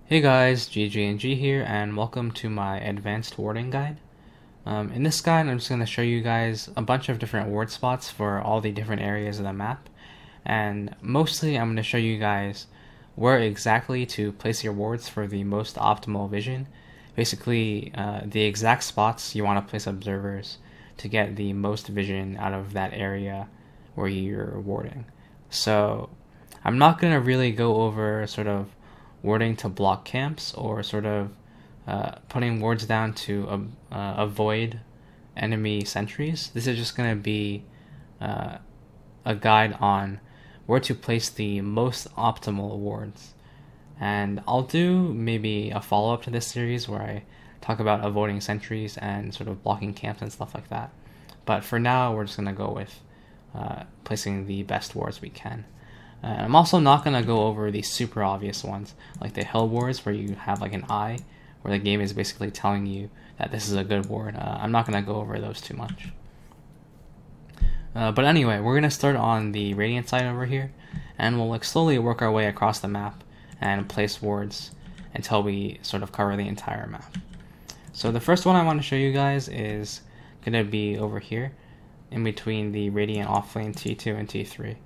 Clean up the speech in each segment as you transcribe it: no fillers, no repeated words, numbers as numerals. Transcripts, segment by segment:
Hey guys, GG&G here, and welcome to my advanced warding guide. In this guide, I'm just going to show you guys a bunch of different ward spots for all the different areas of the map, and mostly I'm going to show you guys where exactly to place your wards for the most optimal vision. Basically, the exact spots you want to place observers to get the most vision out of that area where you're warding. So, I'm not going to really go over sort of warding to block camps or sort of putting wards down to avoid enemy sentries. This is just going to be a guide on where to place the most optimal wards. And I'll do maybe a follow-up to this series where I talk about avoiding sentries and sort of blocking camps and stuff like that. But for now, we're just going to go with placing the best wards we can. I'm also not going to go over the super obvious ones, like the hill wards where you have like an eye, where the game is basically telling you that this is a good ward. I'm not going to go over those too much. But anyway, we're going to start on the Radiant side over here, and we'll like slowly work our way across the map and place wards until we sort of cover the entire map. So the first one I want to show you guys is going to be over here, in between the Radiant offlane T2 and T3.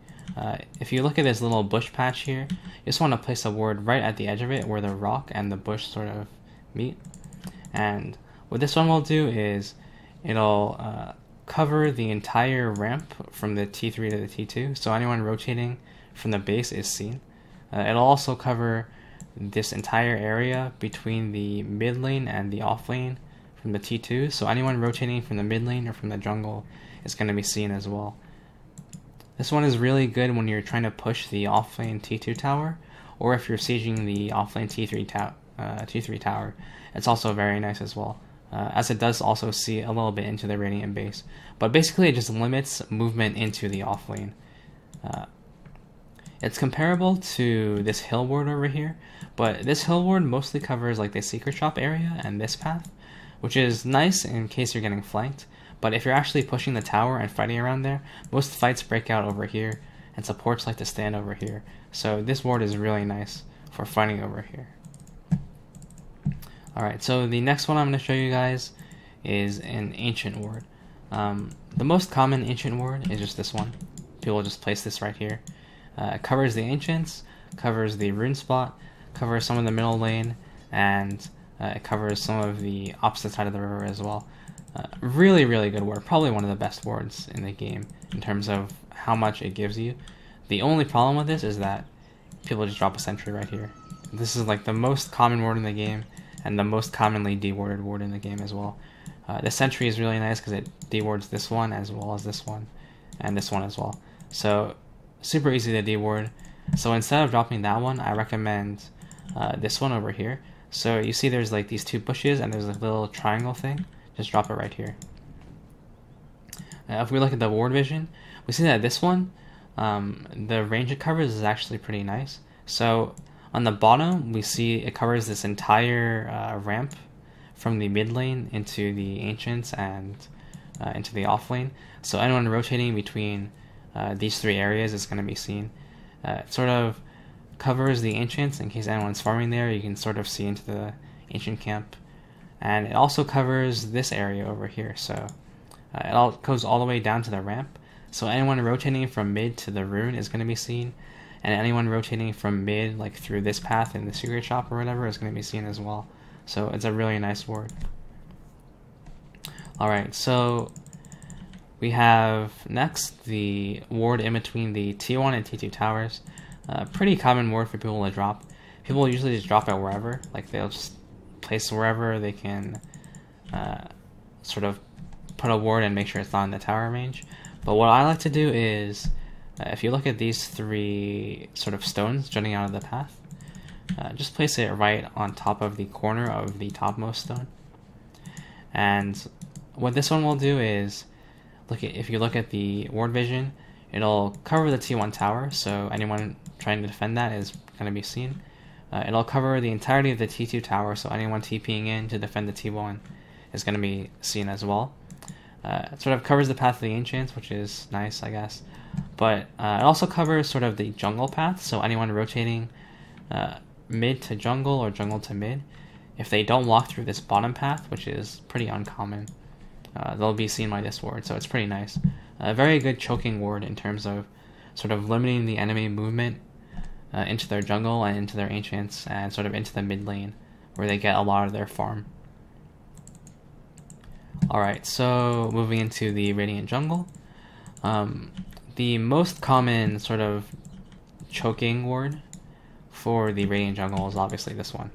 If you look at this little bush patch here, you just want to place a ward right at the edge of it where the rock and the bush sort of meet. And what this one will do is it'll cover the entire ramp from the T3 to the T2, so anyone rotating from the base is seen. It'll also cover this entire area between the mid lane and the off lane from the T2, so anyone rotating from the mid lane or from the jungle is going to be seen as well. This one is really good when you're trying to push the offlane T2 tower, or if you're sieging the offlane T3 tower. It's also very nice as well, as it does also see a little bit into the Radiant base. But basically it just limits movement into the offlane. It's comparable to this hill ward over here, but this hill ward mostly covers like the secret shop area and this path, which is nice in case you're getting flanked. But if you're actually pushing the tower and fighting around there, most fights break out over here, and supports like to stand over here. So this ward is really nice for fighting over here. Alright, so the next one I'm going to show you guys is an ancient ward. The most common ancient ward is just this one. People just place this right here. It covers the ancients, covers the rune spot, covers some of the middle lane, and it covers some of the opposite side of the river as well. Really good ward, probably one of the best wards in the game in terms of how much it gives you. The only problem with this is that people just drop a sentry right here. This is like the most common ward in the game and the most commonly dewarded ward in the game as well. The sentry is really nice because it dewards this one as well as this one and this one as well. So super easy to deward. So instead of dropping that one, I recommend this one over here. So you see there's like these two bushes and there's a little triangle thing. Just drop it right here. If we look at the ward vision, we see that this one, the range it covers is actually pretty nice. So on the bottom, we see it covers this entire ramp from the mid lane into the ancients and into the off lane. So anyone rotating between these three areas is going to be seen. It sort of covers the ancients in case anyone's farming there. You can sort of see into the ancient camp. And it also covers this area over here, so it all goes all the way down to the ramp. So anyone rotating from mid to the rune is going to be seen, and anyone rotating from mid, like through this path in the secret shop or whatever, is going to be seen as well. So it's a really nice ward. Alright, so we have next the ward in between the T1 and T2 towers. Pretty common ward for people to drop. People usually just drop it wherever, like they'll just place wherever they can sort of put a ward and make sure it's not in the tower range. But what I like to do is, if you look at these three sort of stones jutting out of the path, just place it right on top of the corner of the topmost stone. And what this one will do is, if you look at the ward vision, it'll cover the T1 tower, so anyone trying to defend that is going to be seen. It'll cover the entirety of the T2 tower, so anyone TPing in to defend the T1 is going to be seen as well. It sort of covers the path of the ancients, which is nice, I guess. But it also covers sort of the jungle path, so anyone rotating mid to jungle or jungle to mid, if they don't walk through this bottom path, which is pretty uncommon, they'll be seen by this ward, so it's pretty nice. A very good choking ward in terms of sort of limiting the enemy movement into their jungle and into their ancients and sort of into the mid lane where they get a lot of their farm. Alright, so moving into the Radiant jungle. The most common sort of choking ward for the Radiant jungle is obviously this one.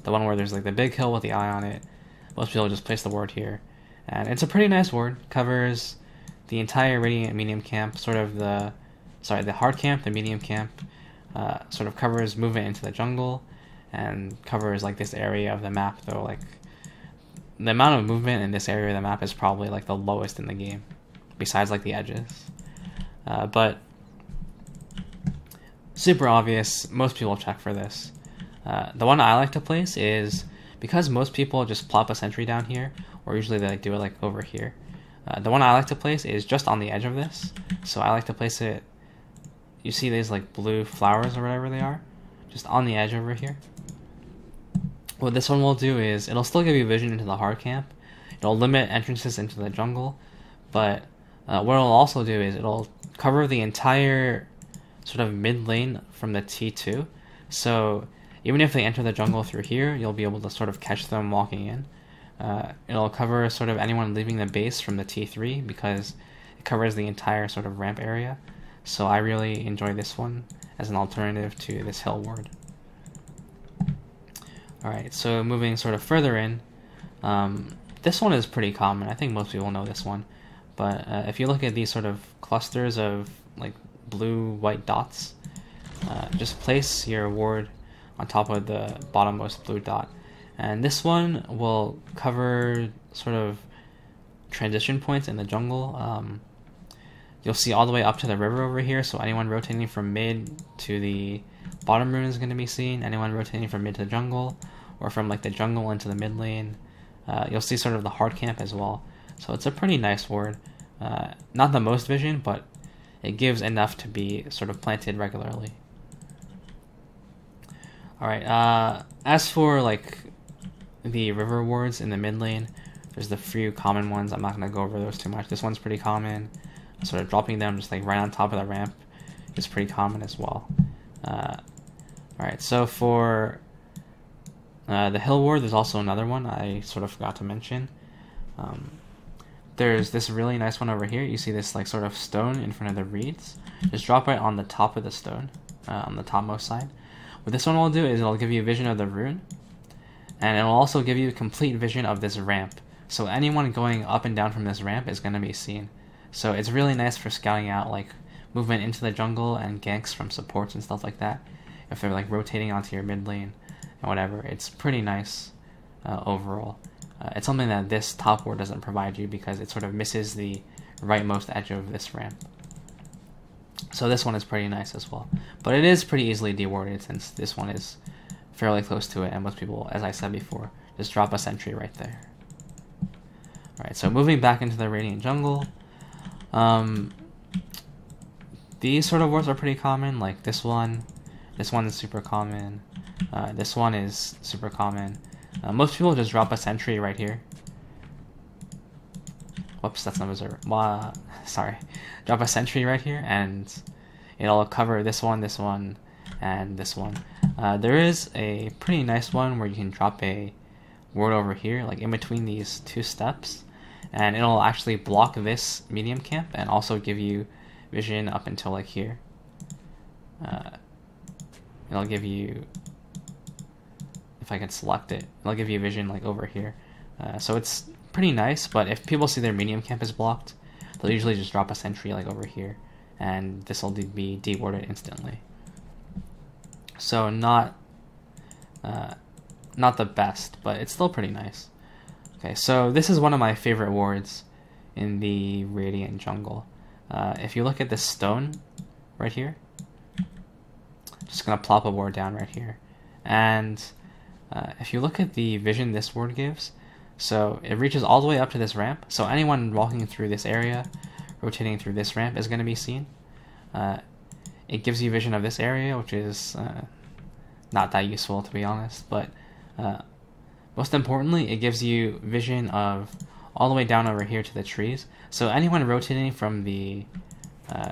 The one where there's like the big hill with the eye on it. Most people just place the ward here. And it's a pretty nice ward. Covers the entire Radiant medium camp, sort of the hard camp, the medium camp, sort of covers movement into the jungle, and covers like this area of the map, though like the amount of movement in this area of the map is probably like the lowest in the game, besides like the edges. But super obvious, most people check for this. The one I like to place is, because most people just plop a sentry down here, or usually they like do it like over here. The one I like to place is just on the edge of this, so I like to place it, you see these like blue flowers or whatever they are, just on the edge over here. What this one will do is, it'll still give you vision into the hard camp, it'll limit entrances into the jungle, but what it'll also do is it'll cover the entire sort of mid lane from the T2, so even if they enter the jungle through here, you'll be able to sort of catch them walking in. It'll cover sort of anyone leaving the base from the T3 because it covers the entire sort of ramp area. So I really enjoy this one as an alternative to this hill ward. Alright, so moving sort of further in, this one is pretty common. I think most people know this one. But if you look at these sort of clusters of like blue-white dots, just place your ward on top of the bottommost blue dot. And this one will cover sort of transition points in the jungle. You'll see all the way up to the river over here, so anyone rotating from mid to the bottom rune is going to be seen. Anyone rotating from mid to the jungle, or from like the jungle into the mid lane. You'll see sort of the hard camp as well. So it's a pretty nice ward. Not the most vision, but it gives enough to be sort of planted regularly. Alright, as for like the river wards in the mid lane, there's the few common ones. I'm not going to go over those too much. This one's pretty common. Sort of dropping them just like right on top of the ramp is pretty common as well. Alright, so for the hill ward, there's also another one I sort of forgot to mention. There's this really nice one over here. You see this like sort of stone in front of the reeds. Just drop it on the top of the stone, on the topmost side. What this one will do is it'll give you a vision of the rune, and it'll also give you complete vision of this ramp. So anyone going up and down from this ramp is going to be seen. So it's really nice for scouting out like movement into the jungle and ganks from supports and stuff like that. If they're like rotating onto your mid lane and whatever, it's pretty nice overall. It's something that this top ward doesn't provide you because it sort of misses the rightmost edge of this ramp. So this one is pretty nice as well. But it is pretty easily dewarded since this one is fairly close to it, and most people, as I said before, just drop a sentry right there. Alright, so moving back into the Radiant jungle. These sort of wards are pretty common, like this one is super common, this one is super common. Most people just drop a sentry right here. Whoops, that's not Berserk. Sorry. Drop a sentry right here, and it'll cover this one, and this one. There is a pretty nice one where you can drop a ward over here, like in between these two steps, and it'll actually block this medium camp and also give you vision up until like here. It'll give you, if I can select it, it'll give you vision like over here. So it's pretty nice, but if people see their medium camp is blocked, they'll usually just drop a sentry like over here, and this will be dewarded instantly. So not the best, but it's still pretty nice. Okay, so this is one of my favorite wards in the Radiant jungle. If you look at this stone right here, just gonna plop a ward down right here, and if you look at the vision this ward gives, so it reaches all the way up to this ramp, so anyone walking through this area, rotating through this ramp is going to be seen. It gives you vision of this area, which is not that useful to be honest, but most importantly, it gives you vision of all the way down over here to the trees. So anyone rotating from the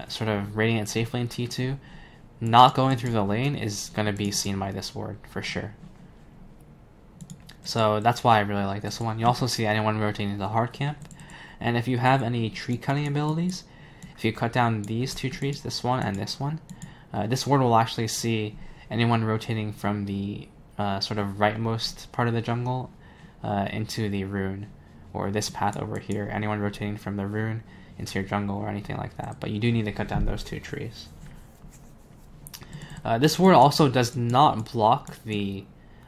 sort of Radiant Safe Lane T2, not going through the lane is going to be seen by this ward for sure. So that's why I really like this one. You also see anyone rotating the hard camp, and if you have any tree cutting abilities, if you cut down these two trees, this one and this one, this ward will actually see anyone rotating from the sort of rightmost part of the jungle into the rune, or this path over here, anyone rotating from the rune into your jungle or anything like that. But you do need to cut down those two trees. This ward also does not block the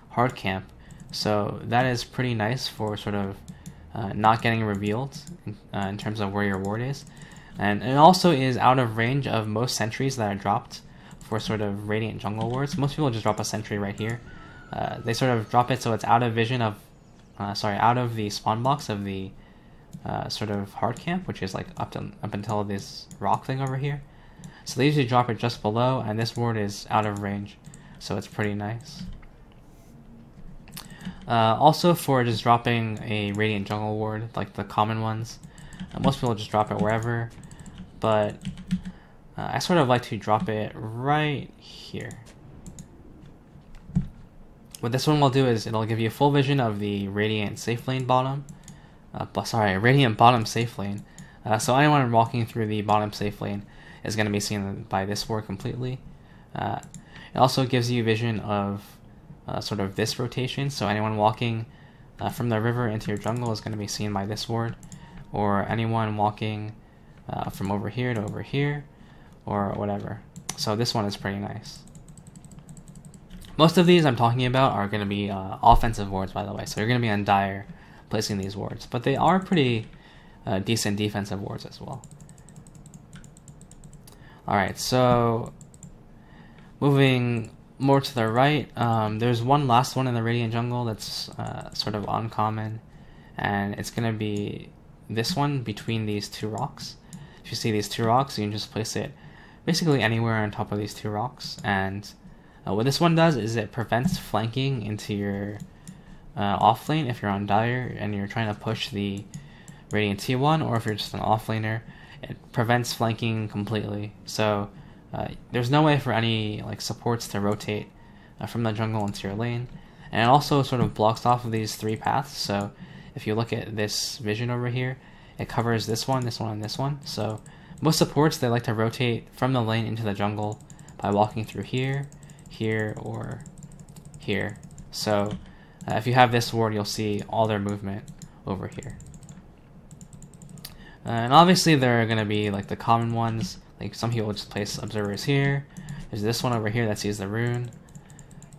hard camp, so that is pretty nice for sort of not getting revealed in terms of where your ward is. And it also is out of range of most sentries that are dropped for sort of Radiant jungle wards. Most people just drop a sentry right here. They sort of drop it so it's out of vision of, out of the spawn box of the sort of hard camp, which is like up until this rock thing over here. So they usually drop it just below, and this ward is out of range, so it's pretty nice. Also for just dropping a Radiant jungle ward, like the common ones, most people just drop it wherever, but I sort of like to drop it right here. What this one will do is it'll give you full vision of the Radiant safe lane bottom, Radiant bottom safe lane. So anyone walking through the bottom safe lane is going to be seen by this ward completely. It also gives you vision of sort of this rotation, so anyone walking from the river into your jungle is going to be seen by this ward, or anyone walking from over here to over here, or whatever. So this one is pretty nice. Most of these I'm talking about are going to be offensive wards, by the way, so you're going to be on Dire placing these wards, but they are pretty decent defensive wards as well. Alright, so moving more to the right, there's one last one in the Radiant jungle that's sort of uncommon, and it's going to be this one between these two rocks. If you see these two rocks, you can just place it basically anywhere on top of these two rocks, and what this one does is it prevents flanking into your off lane if you're on Dire and you're trying to push the Radiant T1, or if you're just an off laner, it prevents flanking completely. So there's no way for any like supports to rotate from the jungle into your lane, and it also sort of blocks off of these three paths. So if you look at this vision over here, it covers this one, and this one. So most supports, they like to rotate from the lane into the jungle by walking through here, here, or here. So if you have this ward, you'll see all their movement over here. And obviously there are going to be like the common ones, like some people just place observers here. There's this one over here that sees the rune.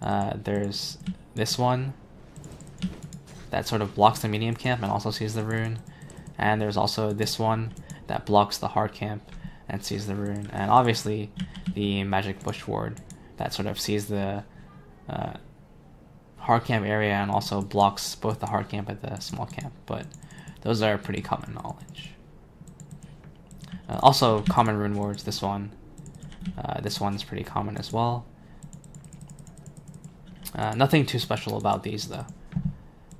There's this one that sort of blocks the medium camp and also sees the rune. And there's also this one that blocks the hard camp and sees the rune. And obviously the magic bush ward that sort of sees the hard camp area and also blocks both the hard camp and the small camp. But those are pretty common knowledge. Also common rune wards, this one's pretty common as well. Nothing too special about these though.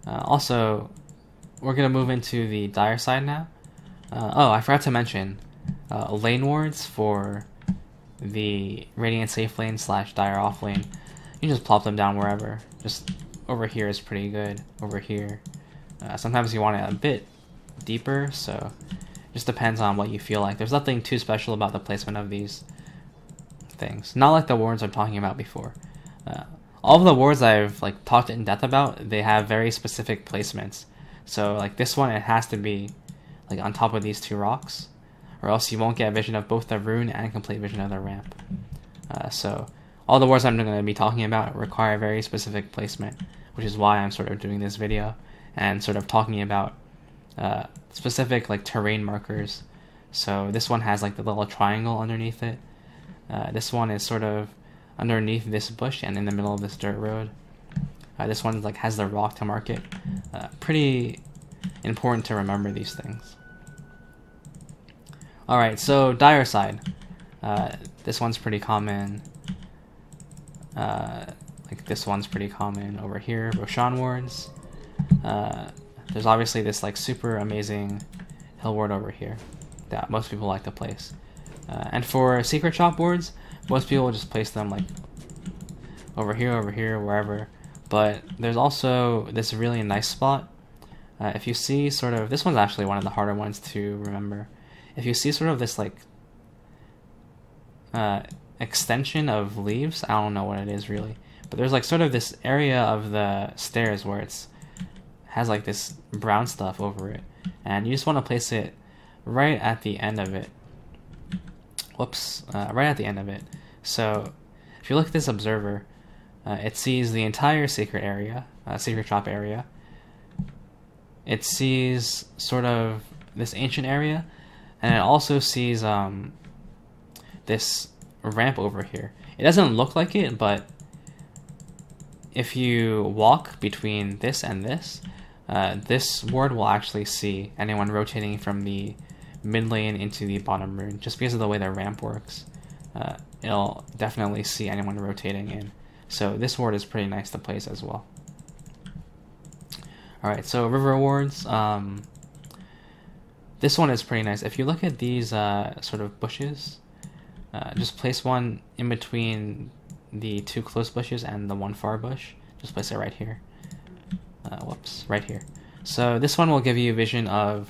Also, we're going to move into the Dire side now. Oh, I forgot to mention, lane wards for the Radiant safe lane / Dire off lane. You just plop them down wherever. Just over here is pretty good, over here. Sometimes you want it a bit deeper, so just depends on what you feel like. There's nothing too special about the placement of these things. Not like the wards I'm talking about before. All of the wards I've like talked in depth about, they have very specific placements. So like this one, it has to be like on top of these two rocks, or else you won't get vision of both the rune and complete vision of the ramp. So all the wards I'm going to be talking about require very specific placement, which is why I'm sort of doing this video and sort of talking about specific like terrain markers. So this one has like the little triangle underneath it. This one is sort of underneath this bush and in the middle of this dirt road. This one like has the rock to mark it. Pretty important to remember these things. Alright, so Dire side. This one's pretty common. Like this one's pretty common over here, Roshan wards. There's obviously this like super amazing hill ward over here that most people like to place. And for secret shop wards, most people will just place them like over here, wherever. But there's also this really nice spot. If you see sort of, this one's actually one of the harder ones to remember. If you see sort of this like extension of leaves, I don't know what it is really, but there's like sort of this area of the stairs where it's has like this brown stuff over it, and you just want to place it right at the end of it. Whoops, right at the end of it. So if you look at this observer, it sees the entire secret area, secret shop area. It sees sort of this ancient area, and it also sees this ramp over here. It doesn't look like it, but if you walk between this and this ward will actually see anyone rotating from the mid lane into the bottom rune. Just because of the way the ramp works, it'll definitely see anyone rotating in. So this ward is pretty nice to place as well. Alright, so river wards. This one is pretty nice. If you look at these sort of bushes, just place one in between the two close bushes and the one far bush. Just place it right here. Whoops, right here. So this one will give you vision of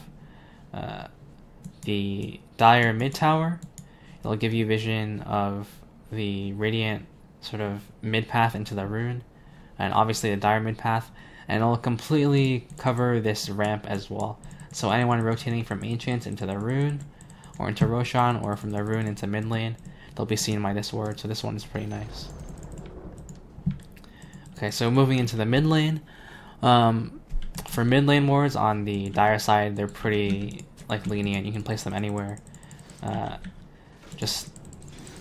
the Dire mid tower. It'll give you vision of the Radiant sort of mid path into the rune, and obviously the Dire mid path, and it'll completely cover this ramp as well. So anyone rotating from Ancient into the rune, or into Roshan, or from the rune into mid lane, they'll be seen by this ward, so this one is pretty nice. Okay, so moving into the mid lane. For mid lane wards on the Dire side, they're pretty like lenient. You can place them anywhere. Just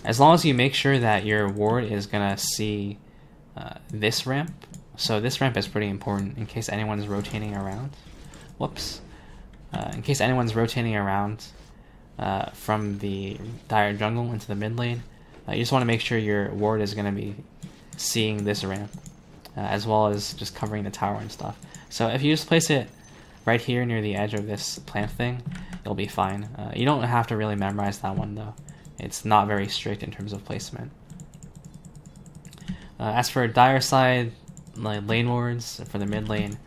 as long as you make sure that your ward is gonna see this ramp. So this ramp is pretty important in case anyone's rotating around. Whoops. In case anyone's rotating around from the Dire jungle into the mid lane, you just want to make sure your ward is going to be seeing this ramp, as well as just covering the tower and stuff. So if you just place it right here near the edge of this plant thing, you'll be fine. You don't have to really memorize that one though. It's not very strict in terms of placement. As for Dire side, like lane wards for the mid lane,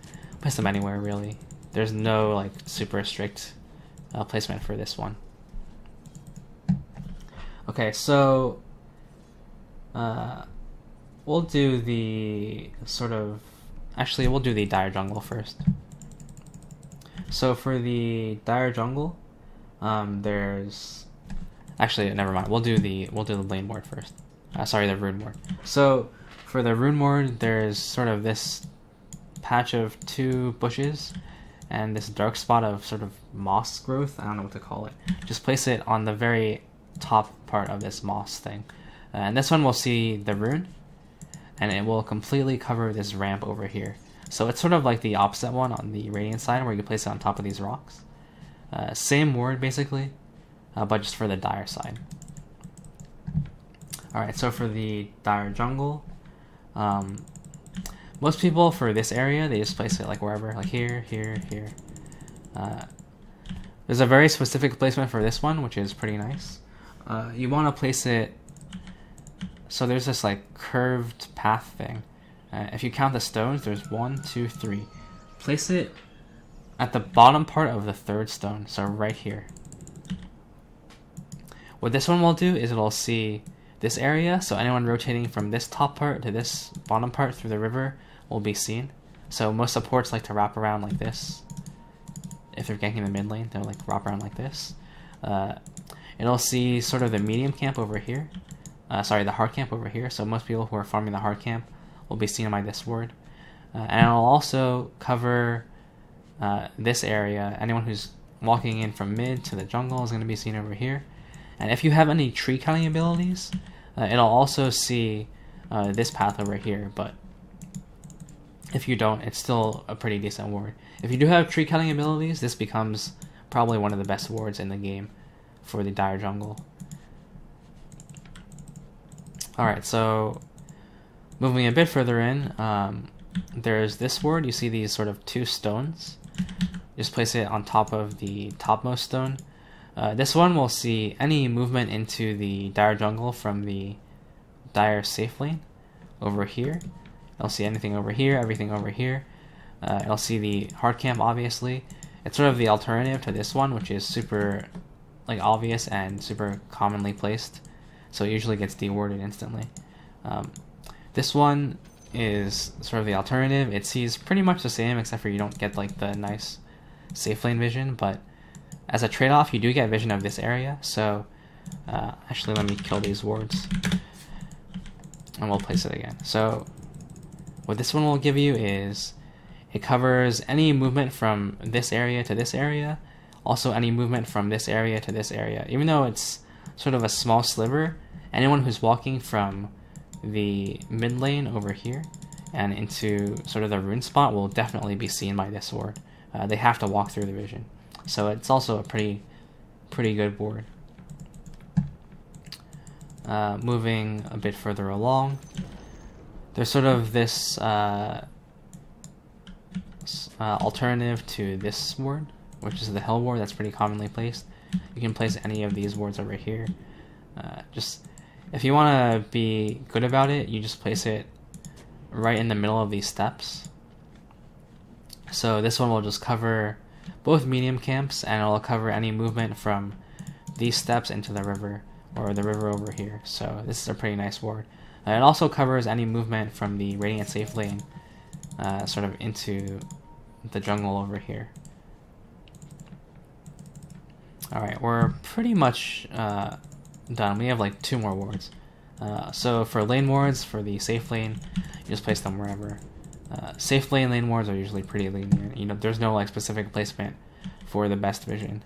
place them anywhere really. There's no like super strict placement for this one. Okay, so we'll do the sort of, actually we'll do the Dire jungle first. So for the Dire jungle, there's actually, never mind. We'll do the lane ward first. Sorry, the rune ward. So for the rune ward, there's sort of this patch of two bushes and this dark spot of sort of moss growth. I don't know what to call it. Just place it on the very top part of this moss thing, and this one will see the rune, and it will completely cover this ramp over here. So it's sort of like the opposite one on the Radiant side, where you place it on top of these rocks. Same word basically, but just for the Dire side. Alright, so for the Dire jungle, most people for this area, they just place it like wherever, like here, here, here. There's a very specific placement for this one, which is pretty nice. You want to place it, so there's this like curved path thing. If you count the stones, there's 1, 2, 3. Place it at the bottom part of the third stone, so right here. What this one will do is it'll see this area, so anyone rotating from this top part to this bottom part through the river will be seen. So most supports like to wrap around like this. If they're ganking the mid lane, they'll like wrap around like this. It'll see sort of the medium camp over here. Sorry, the hard camp over here. So most people who are farming the hard camp will be seen by this ward. And it'll also cover this area. Anyone who's walking in from mid to the jungle is going to be seen over here. And if you have any tree cutting abilities, it'll also see this path over here, but if you don't, it's still a pretty decent ward. If you do have tree cutting abilities, this becomes probably one of the best wards in the game for the Dire jungle. Alright, so Moving a bit further in, there's this ward. You see these sort of two stones. Just place it on top of the topmost stone. This one will see any movement into the Dire jungle from the Dire safe lane over here. It'll see anything over here, everything over here. It'll see the hard camp, obviously. It's sort of the alternative to this one, which is super obvious and super commonly placed, so it usually gets dewarded instantly. This one is sort of the alternative. It sees pretty much the same, except for you don't get the nice safe lane vision, but as a trade-off you do get vision of this area. So actually, let me kill these wards and we'll place it again. So what this one will give you is it covers any movement from this area to this area, also any movement from this area to this area. Even though it's sort of a small sliver, anyone who's walking from the mid lane over here and into sort of the rune spot will definitely be seen by this ward. They have to walk through the vision, so it's also a pretty good ward. Moving a bit further along, there's sort of this alternative to this ward, which is the Hell ward. That's pretty commonly placed. You can place any of these wards over here. Just if you want to be good about it, you just place it right in the middle of these steps. So this one will just cover both medium camps, and it'll cover any movement from these steps into the river, or the river over here. So this is a pretty nice ward. It also covers any movement from the Radiant safe lane sort of into the jungle over here. Alright, we're pretty much done. We have 2 more wards. So for lane wards, for the safe lane, you just place them wherever. Safe lane wards are usually pretty lenient. There's no specific placement for the best vision.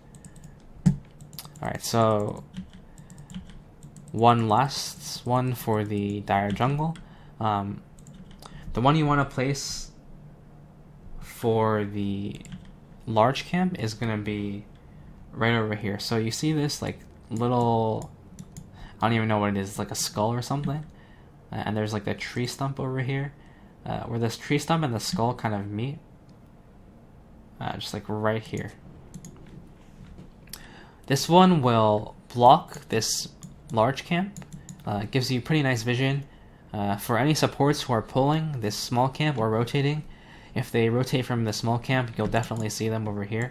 Alright, so one last one for the Dire jungle. The one you want to place for the large camp is going to be right over here. So you see this little, I don't even know what it is, it's like a skull or something, and there's the tree stump over here, where this tree stump and the skull kind of meet, just right here. This one will block this large camp. It gives you pretty nice vision for any supports who are pulling this small camp or rotating. If they rotate from the small camp, you'll definitely see them over here.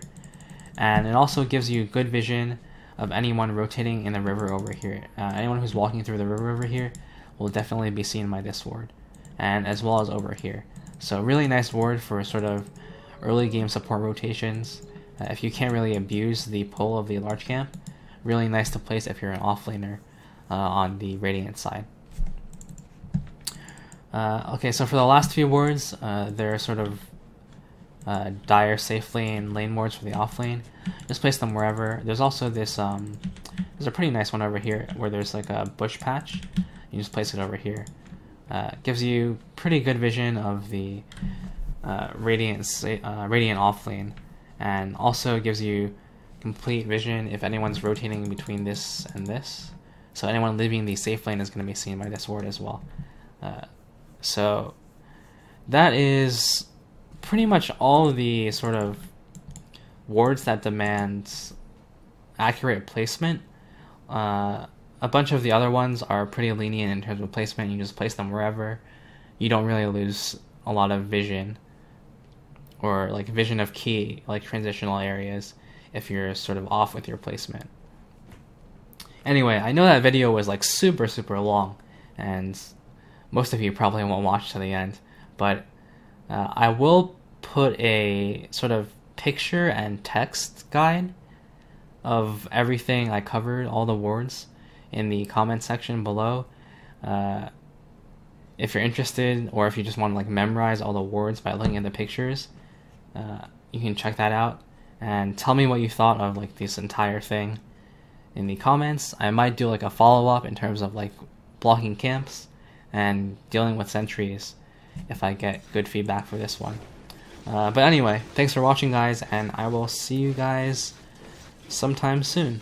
And it also gives you good vision of anyone rotating in the river over here. Anyone who's walking through the river over here will definitely be seen by this ward, and as well as over here. So really nice ward for sort of early game support rotations. If you can't really abuse the pull of the large camp, really nice to place if you're an offlaner on the Radiant side. Okay, so for the last few wards, they're sort of Dire safe lane wards for the off lane. Just place them wherever. There's also this there's a pretty nice one over here where there's a bush patch. You just place it over here. Gives you pretty good vision of the Radiant off lane, and also gives you complete vision if anyone's rotating between this and this. So anyone leaving the safe lane is going to be seen by this ward as well. So that is pretty much all of the sort of wards that demand accurate placement. A bunch of the other ones are pretty lenient in terms of placement. You just place them wherever. You don't really lose a lot of vision, or vision of key transitional areas, if you're sort of off with your placement. Anyway, I know that video was super long, and most of you probably won't watch to the end, but I will put a sort of picture and text guide of everything I covered, all the wards, in the comment section below. If you're interested, or if you just want to memorize all the wards by looking at the pictures, you can check that out and tell me what you thought of this entire thing in the comments. I might do a follow-up in terms of blocking camps and dealing with sentries if I get good feedback for this one. But anyway, thanks for watching, guys, and I will see you guys sometime soon.